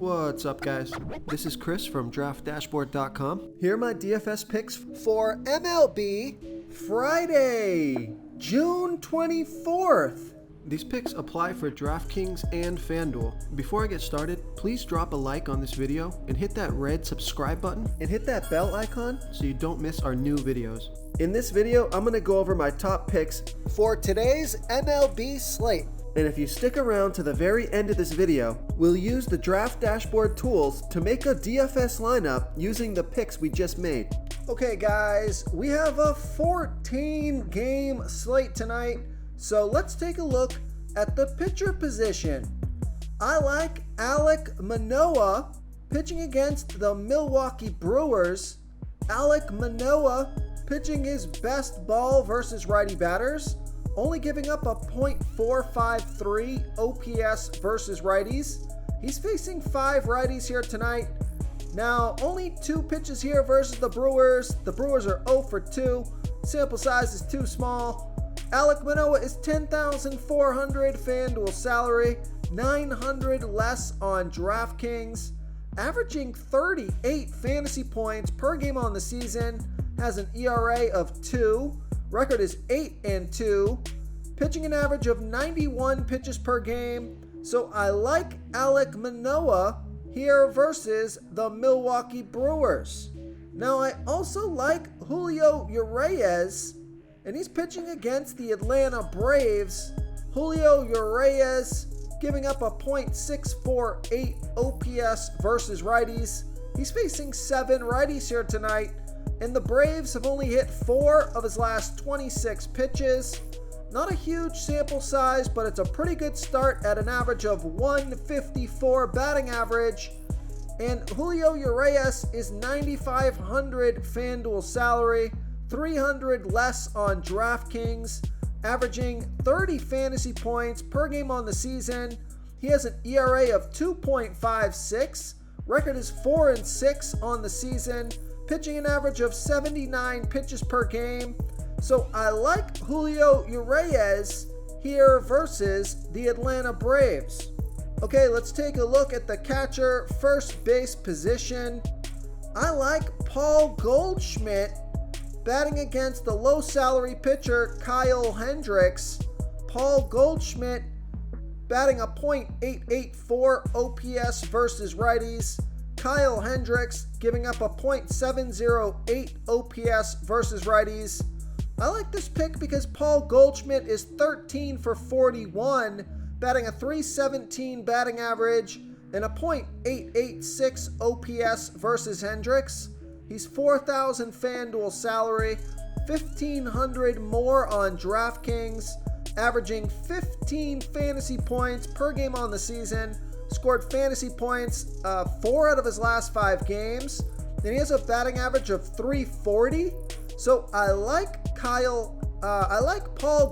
What's up, guys? This is Chris from DraftDashboard.com. Here are my DFS picks for MLB Friday, June 24th. These picks apply for DraftKings and FanDuel. Before I get started, please drop a like on this video and hit that red subscribe button and hit that bell icon so you don't miss our new videos. In this video, I'm going to go over my top picks for today's MLB slate. And if you stick around to the very end of this video, we'll use the Draft Dashboard tools to make a DFS lineup using the picks we just made. Okay guys, we have a 14-game slate tonight, so let's take a look at the pitcher position. I like Alek Manoah pitching against the Milwaukee Brewers. Alek Manoah pitching his best ball versus righty batters, only giving up a .453 OPS versus righties. He's facing 5 righties here tonight. Now, only 2 pitches here versus the Brewers. The Brewers are 0 for 2. Sample size is too small. Alek Manoah is $10,400 FanDuel salary, $900 less on DraftKings, averaging 38 fantasy points per game on the season, has an ERA of 2. Record is 8-2, pitching an average of 91 pitches per game. So I like Alek Manoah here versus the Milwaukee Brewers. Now I also like Julio Urias, and he's pitching against the Atlanta Braves. Julio Urias giving up a .648 OPS versus righties. He's facing 7 righties here tonight, and the Braves have only hit 4 of his last 26 pitches. Not a huge sample size, but it's a pretty good start at an average of 154 batting average. And Julio Urias is $9,500 FanDuel salary, $300 less on DraftKings, averaging 30 fantasy points per game on the season. He has an ERA of 2.56. Record is 4-6 on the season, pitching an average of 79 pitches per game. So I like Julio Urias here versus the Atlanta Braves. Okay, let's take a look at the catcher first base position. I like Paul Goldschmidt batting against the low salary pitcher Kyle Hendricks. Paul Goldschmidt batting a .884 OPS versus righties. Kyle Hendricks giving up a .708 OPS versus righties. I like this pick because Paul Goldschmidt is 13 for 41, batting a .317 batting average and a .886 OPS versus Hendricks. He's $4,000 FanDuel salary, $1,500 more on DraftKings, averaging 15 fantasy points per game on the season. Scored fantasy points 4 out of his last 5 games. And he has a batting average of .340. So I like Paul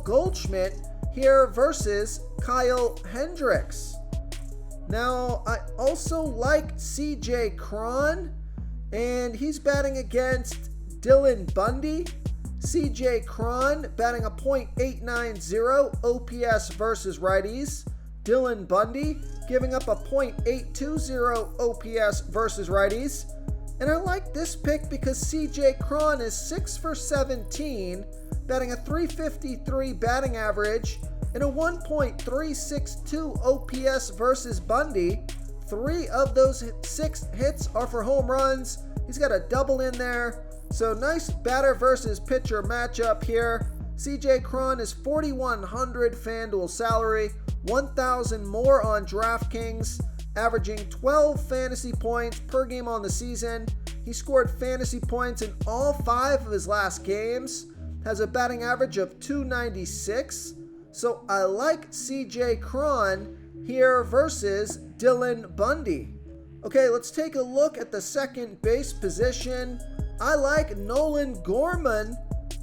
Goldschmidt here versus Kyle Hendricks. Now I also like CJ Cron, and he's batting against Dylan Bundy. CJ Cron batting a .890 OPS versus righties. Dylan Bundy giving up a .820 OPS versus righties. And I like this pick because CJ Cron is 6 for 17, batting a .353 batting average and a 1.362 OPS versus Bundy. 3 of those 6 hits are for home runs. He's got a double in there. So nice batter versus pitcher matchup here. CJ Cron is $4,100 FanDuel salary, $1,000 more on DraftKings, averaging 12 fantasy points per game on the season. He scored fantasy points in all 5 of his last games, has a batting average of .296. So I like CJ Cron here versus Dylan Bundy. Okay, let's take a look at the second base position. I like Nolan Gorman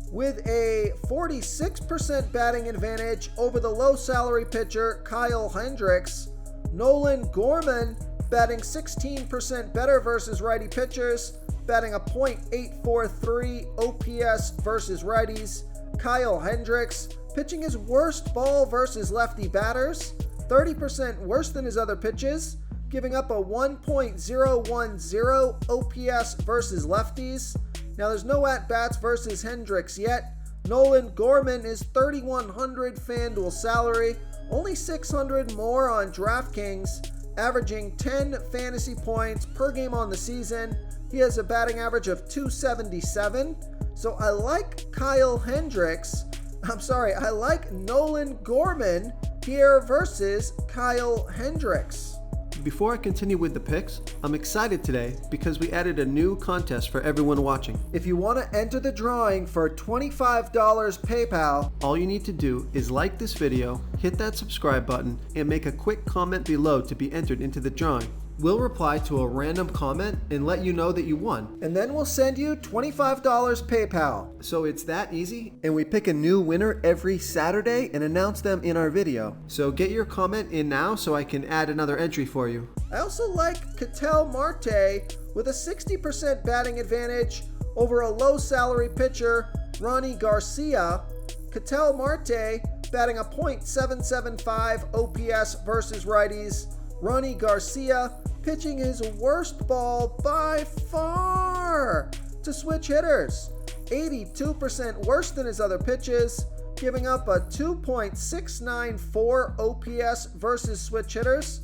with a 46% batting advantage over the low salary pitcher Kyle Hendricks. Nolan Gorman batting 16% better versus righty pitchers, batting a .843 OPS versus righties. Kyle Hendricks pitching his worst ball versus lefty batters, 30% worse than his other pitches, giving up a 1.010 OPS versus lefties. Now there's no at-bats versus Hendricks yet. Nolan Gorman is 3,100 FanDuel salary, only 600 more on DraftKings, averaging 10 fantasy points per game on the season. He has a batting average of 277. So I like I like Nolan Gorman here versus Kyle Hendricks. Before I continue with the picks, I'm excited today because we added a new contest for everyone watching. If you want to enter the drawing for $25 PayPal, all you need to do is like this video, hit that subscribe button, and make a quick comment below to be entered into the drawing. We'll reply to a random comment and let you know that you won. And then we'll send you $25 PayPal. So it's that easy, and we pick a new winner every Saturday and announce them in our video. So get your comment in now so I can add another entry for you. I also like Ketel Marte with a 60% batting advantage over a low salary pitcher, Ronnie Garcia. Ketel Marte batting a .775 OPS versus righties. Ronnie Garcia pitching his worst ball by far to switch hitters, 82% worse than his other pitches, giving up a 2.694 OPS versus switch hitters.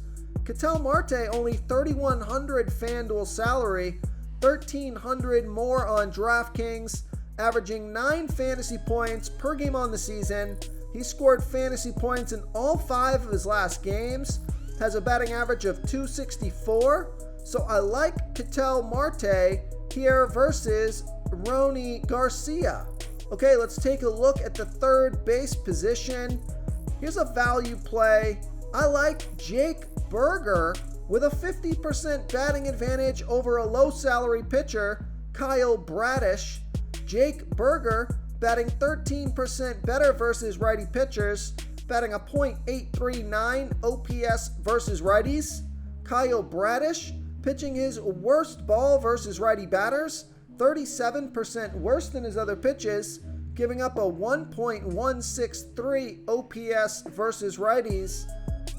Ketel Marte only 3,100 FanDuel salary, 1,300 more on DraftKings, averaging 9 fantasy points per game on the season. He scored fantasy points in all 5 of his last games, has a batting average of 264. So I like Ketel Marte here versus Ronnie Garcia. Okay, let's take a look at the third base position. Here's a value play. I like Jake Burger with a 50% batting advantage over a low salary pitcher, Kyle Bradish. Jake Burger batting 13% better versus righty pitchers, batting a .839 OPS versus righties. Kyle Bradish pitching his worst ball versus righty batters, 37% worse than his other pitches, giving up a 1.163 OPS versus righties.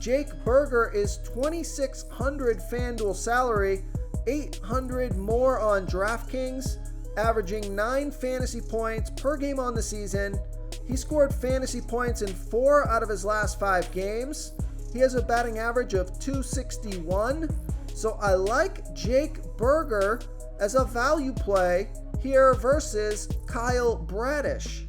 Jake Burger is 2,600 FanDuel salary, 800 more on DraftKings, averaging 9 fantasy points per game on the season. He scored fantasy points in 4 out of his last 5 games. He has a batting average of 261. So I like Jake Burger as a value play here versus Kyle Bradish.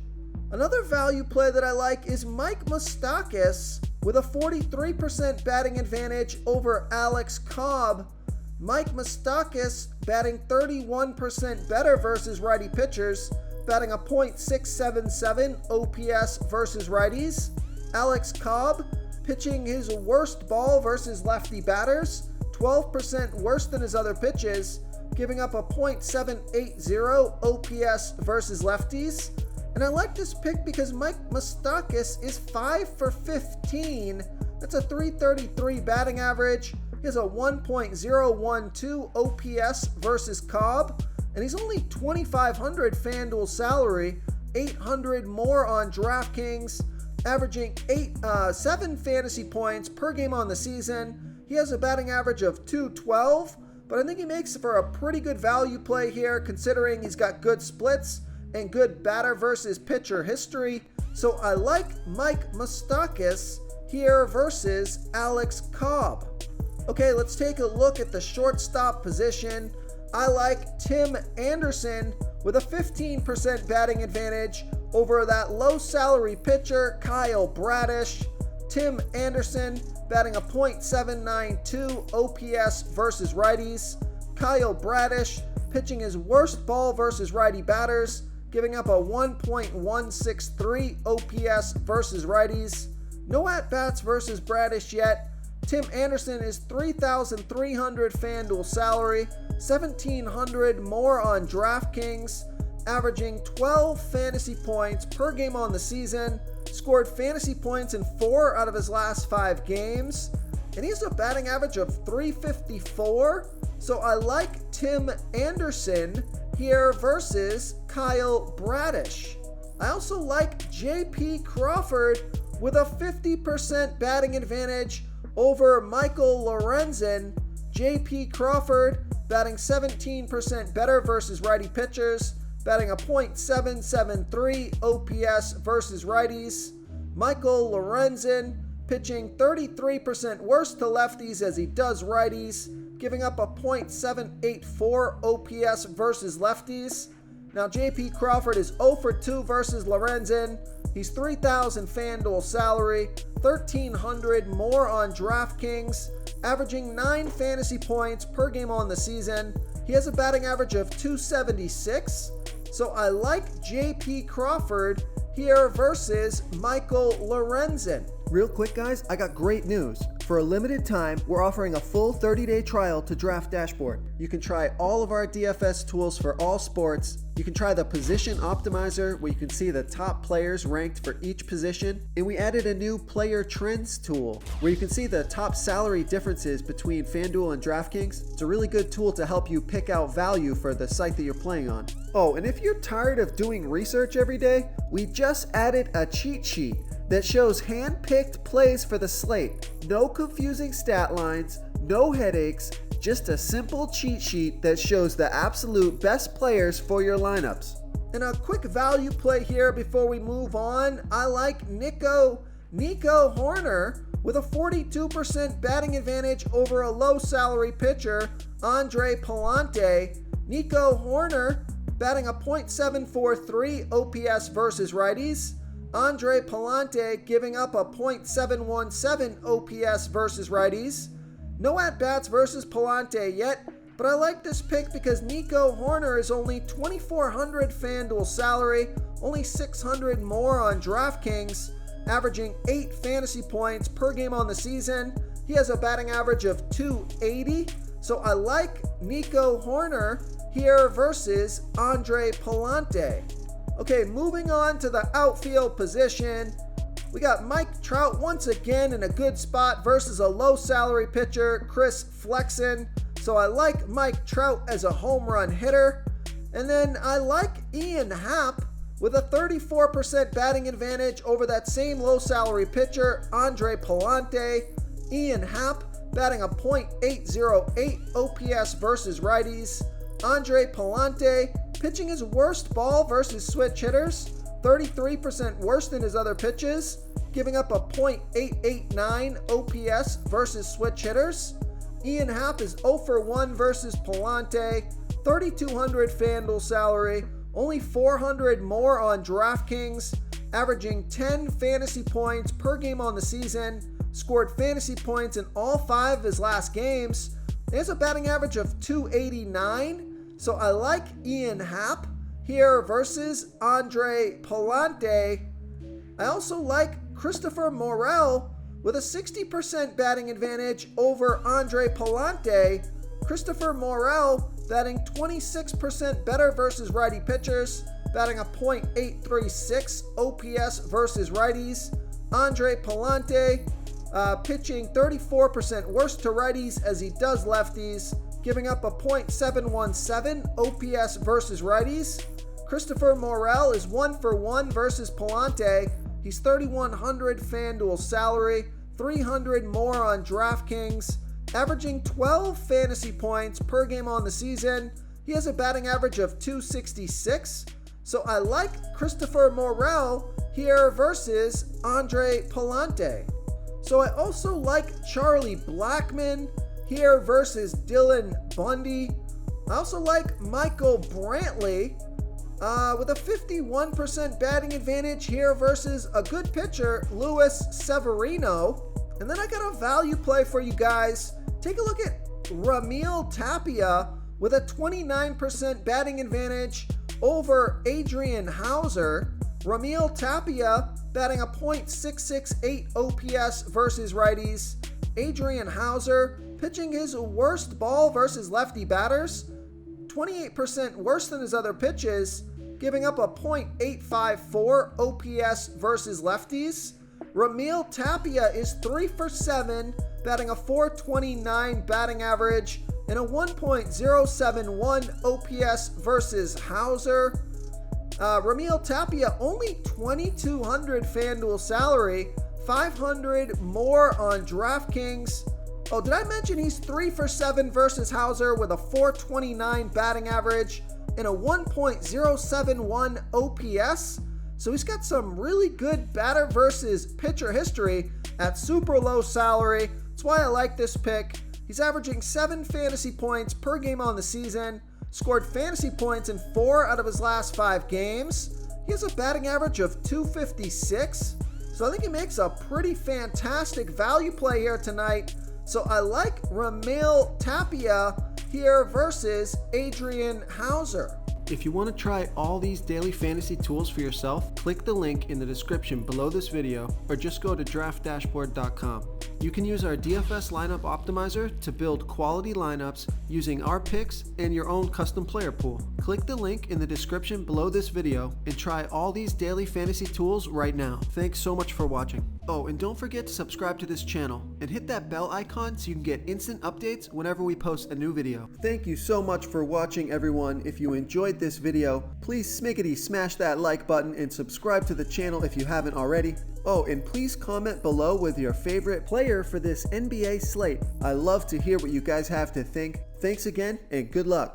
Another value play that I like is Mike Moustakas with a 43% batting advantage over Alex Cobb. Mike Moustakas batting 31% better versus righty pitchers, batting a .677 OPS versus righties. Alex Cobb pitching his worst ball versus lefty batters, 12% worse than his other pitches, giving up a .780 OPS versus lefties. And I like this pick because Mike Moustakas is 5 for 15. That's a .333 batting average. He has a 1.012 OPS versus Cobb. And he's only 2,500 FanDuel salary, 800 more on DraftKings, averaging 7 fantasy points per game on the season. He has a batting average of 212, but I think he makes for a pretty good value play here considering he's got good splits and good batter versus pitcher history. So I like Mike Moustakas here versus Alex Cobb. Okay, let's take a look at the shortstop position. I like Tim Anderson with a 15% batting advantage over that low salary pitcher, Kyle Bradish. Tim Anderson batting a .792 OPS versus righties. Kyle Bradish pitching his worst ball versus righty batters, giving up a 1.163 OPS versus righties. No at-bats versus Bradish yet. Tim Anderson is 3,300 FanDuel salary, 1,700 more on DraftKings, averaging 12 fantasy points per game on the season, scored fantasy points in 4 out of his last 5 games, and he has a batting average of 354. So I like Tim Anderson here versus Kyle Bradish. I also like J.P. Crawford with a 50% batting advantage over Michael Lorenzen. J.P. Crawford, batting 17% better versus righty pitchers, batting a .773 OPS versus righties. Michael Lorenzen, pitching 33% worse to lefties as he does righties, giving up a .784 OPS versus lefties. Now J.P. Crawford is 0 for 2 versus Lorenzen. He's $3,000 FanDuel salary, $1,300 more on DraftKings, averaging 9 fantasy points per game on the season. He has a batting average of .276, so I like J.P. Crawford here versus Michael Lorenzen. Real quick, guys, I got great news. For a limited time, we're offering a full 30-day trial to Draft Dashboard. You can try all of our DFS tools for all sports. You can try the Position Optimizer, where you can see the top players ranked for each position. And we added a new Player Trends tool, where you can see the top salary differences between FanDuel and DraftKings. It's a really good tool to help you pick out value for the site that you're playing on. Oh, and if you're tired of doing research every day, we just added a cheat sheet that shows hand-picked plays for the slate. No confusing stat lines, no headaches, just a simple cheat sheet that shows the absolute best players for your lineups. And a quick value play here before we move on. I like Nico Hoerner with a 42% batting advantage over a low salary pitcher, Andre Pallante. Nico Hoerner batting a .743 OPS versus righties. Andre Pallante giving up a .717 OPS versus righties. No at-bats versus Pallante yet, but I like this pick because Nico Hoerner is only $2,400 FanDuel salary, only $600 more on DraftKings, averaging 8 fantasy points per game on the season. He has a batting average of .280, so I like Nico Hoerner here versus Andre Pallante. Okay, moving on to the outfield position. We got Mike Trout once again in a good spot versus a low salary pitcher, Chris Flexen. So I like Mike Trout as a home run hitter. And then I like Ian Happ with a 34% batting advantage over that same low salary pitcher, Andre Pallante. Ian Happ batting a .808 OPS versus righties. Andre Pallante pitching his worst ball versus switch hitters, 33% worse than his other pitches, giving up a .889 OPS versus switch hitters. Ian Happ is 0 for 1 versus Pallante, $3,200 FanDuel salary, only $400 more on DraftKings, averaging 10 fantasy points per game on the season, scored fantasy points in all 5 of his last games. He has a batting average of .289. So I like Ian Happ here versus Andre Pallante. I also like Christopher Morel with a 60% batting advantage over Andre Pallante. Christopher Morel batting 26% better versus righty pitchers, batting a .836 OPS versus righties. Andre Pallante pitching 34% worse to righties as he does lefties, giving up a .717 OPS versus righties. Christopher Morel is 1 for 1 versus Pallante. He's $3,100 FanDuel salary, $300 more on DraftKings, averaging 12 fantasy points per game on the season. He has a batting average of .266. So I like Christopher Morel here versus Andre Pallante. So I also like Charlie Blackmon here versus Dylan Bundy. I also like Michael Brantley with a 51% batting advantage here versus a good pitcher, Luis Severino. And then I got a value play for you guys. Take a look at Ramil Tapia with a 29% batting advantage over Adrian Hauser. Ramil Tapia batting a .668 OPS versus righties. Adrian Hauser pitching his worst ball versus lefty batters, 28% worse than his other pitches, giving up a .854 OPS versus lefties. Ramil Tapia is 3 for 7, batting a .429 batting average and a 1.071 OPS versus Hauser. Ramil Tapia only $2,200 FanDuel salary, $500 more on DraftKings. Oh, did I mention he's 3 for 7 versus Hauser with a 429 batting average and a 1.071 OPS? So he's got some really good batter versus pitcher history at super low salary. That's why I like this pick. He's averaging 7 fantasy points per game on the season, scored fantasy points in 4 out of his last 5 games. He has a batting average of 256, so I think he makes a pretty fantastic value play here tonight. So I like Ramil Tapia here versus Adrian Hauser. If you want to try all these daily fantasy tools for yourself, click the link in the description below this video or just go to draftdashboard.com. You can use our DFS lineup optimizer to build quality lineups using our picks and your own custom player pool. Click the link in the description below this video and try all these daily fantasy tools right now. Thanks so much for watching. Oh, and don't forget to subscribe to this channel and hit that bell icon so you can get instant updates whenever we post a new video. Thank you so much for watching, everyone. If you enjoyed this video, please smiggity smash that like button and subscribe to the channel if you haven't already. Oh, and please comment below with your favorite player for this NBA slate. I love to hear what you guys have to think. Thanks again, and good luck.